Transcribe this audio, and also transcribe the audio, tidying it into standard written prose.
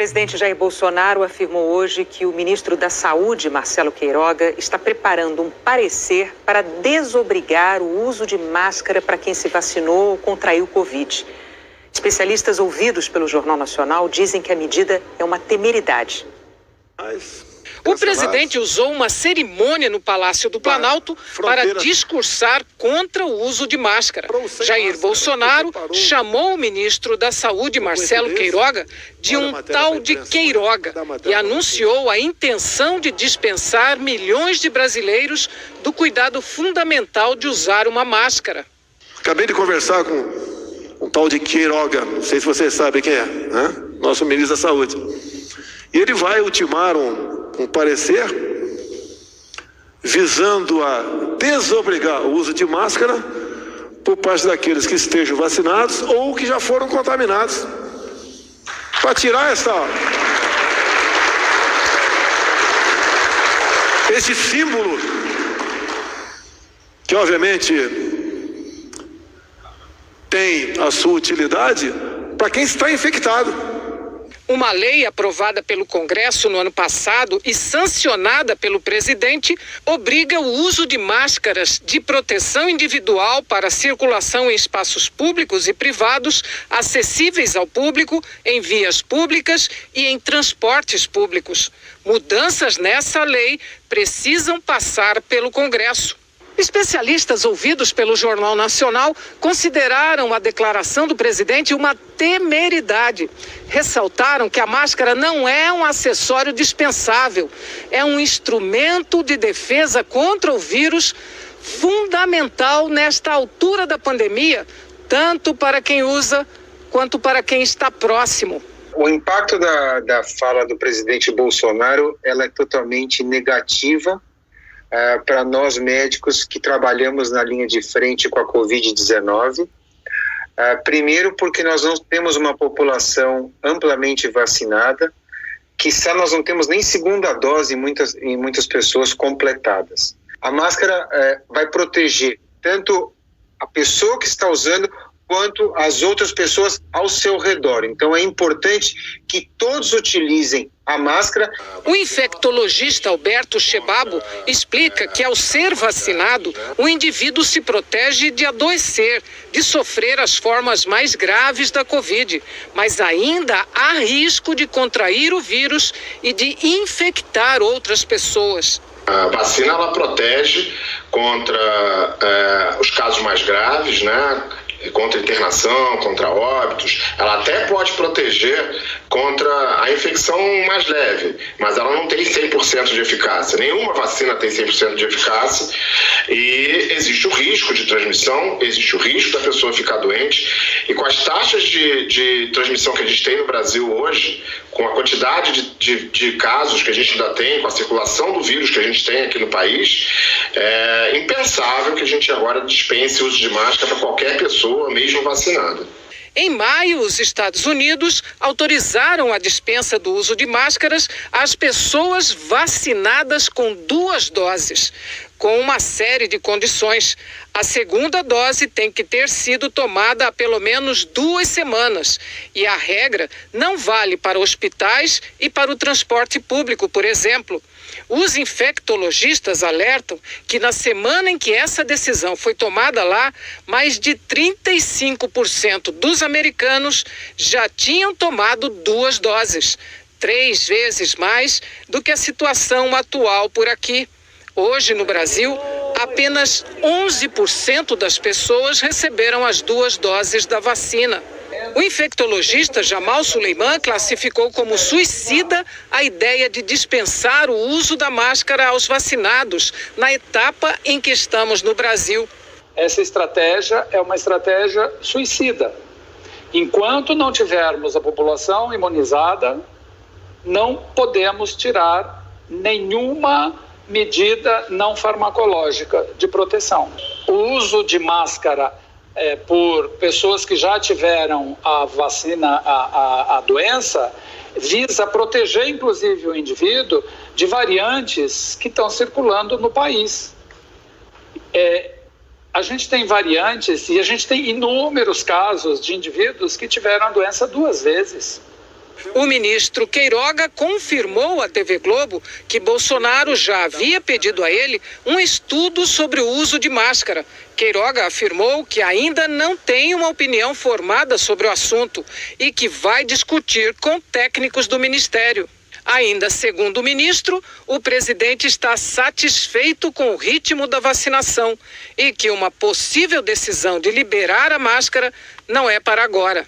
presidente Jair Bolsonaro afirmou hoje que o ministro da Saúde, Marcelo Queiroga, está preparando um parecer para desobrigar o uso de máscara para quem se vacinou ou contraiu Covid. Especialistas ouvidos pelo Jornal Nacional dizem que a medida é uma temeridade. O presidente usou uma cerimônia no Palácio do Planalto para discursar contra o uso de máscara. Jair Bolsonaro chamou o ministro da Saúde, Marcelo Queiroga, de um tal de Queiroga e anunciou a intenção de dispensar milhões de brasileiros do cuidado fundamental de usar uma máscara. Acabei de conversar com um tal de Queiroga, não sei se vocês sabem quem é, né? Nosso ministro da Saúde. E ele vai ultimar um parecer visando a desobrigar o uso de máscara por parte daqueles que estejam vacinados ou que já foram contaminados. Para tirar esse símbolo, que obviamente tem a sua utilidade para quem está infectado. Uma lei aprovada pelo Congresso no ano passado e sancionada pelo presidente obriga o uso de máscaras de proteção individual para circulação em espaços públicos e privados, acessíveis ao público, em vias públicas e em transportes públicos. Mudanças nessa lei precisam passar pelo Congresso. Especialistas ouvidos pelo Jornal Nacional consideraram a declaração do presidente uma temeridade. Ressaltaram que a máscara não é um acessório dispensável, é um instrumento de defesa contra o vírus fundamental nesta altura da pandemia, tanto para quem usa quanto para quem está próximo. O impacto da fala do presidente Bolsonaro, ela é totalmente negativa para nós médicos que trabalhamos na linha de frente com a Covid-19. Primeiro porque nós não temos uma população amplamente vacinada, quiçá nós não temos nem segunda dose em muitas pessoas completadas. A máscara vai proteger tanto a pessoa que está usando quanto as outras pessoas ao seu redor. Então é importante que todos utilizem a máscara. O infectologista Alberto Chebabo explica que ao ser vacinado, o indivíduo se protege de adoecer, de sofrer as formas mais graves da Covid, mas ainda há risco de contrair o vírus e de infectar outras pessoas. A vacina ela protege contra os casos mais graves, né? Contra internação, contra óbitos. Ela até pode proteger contra a infecção mais leve, mas ela não tem 100% de eficácia. Nenhuma vacina tem 100% de eficácia e existe o risco de transmissão, existe o risco da pessoa ficar doente. E com as taxas de transmissão que a gente tem no Brasil hoje, com a quantidade de casos que a gente ainda tem, com a circulação do vírus que a gente tem aqui no país, é impensável que a gente agora dispense o uso de máscara para qualquer pessoa, mesmo vacinada. Em maio, os Estados Unidos autorizaram a dispensa do uso de máscaras às pessoas vacinadas com 2 doses, com uma série de condições. A segunda dose tem que ter sido tomada há pelo menos 2 semanas. E a regra não vale para hospitais e para o transporte público, por exemplo. Os infectologistas alertam que na semana em que essa decisão foi tomada lá, mais de 35% dos americanos já tinham tomado 2 doses, 3 vezes mais do que a situação atual por aqui. Hoje, no Brasil, apenas 11% das pessoas receberam as 2 doses da vacina. O infectologista Jamal Suleiman classificou como suicida a ideia de dispensar o uso da máscara aos vacinados na etapa em que estamos no Brasil. Essa estratégia é uma estratégia suicida. Enquanto não tivermos a população imunizada, não podemos tirar nenhuma medida não farmacológica de proteção. O uso de máscara por pessoas que já tiveram a vacina, a doença, visa proteger, inclusive, o indivíduo de variantes que estão circulando no país. A gente tem variantes e a gente tem inúmeros casos de indivíduos que tiveram a doença 2 vezes. O ministro Queiroga confirmou à TV Globo que Bolsonaro já havia pedido a ele um estudo sobre o uso de máscara. Queiroga afirmou que ainda não tem uma opinião formada sobre o assunto e que vai discutir com técnicos do ministério. Ainda segundo o ministro, o presidente está satisfeito com o ritmo da vacinação e que uma possível decisão de liberar a máscara não é para agora.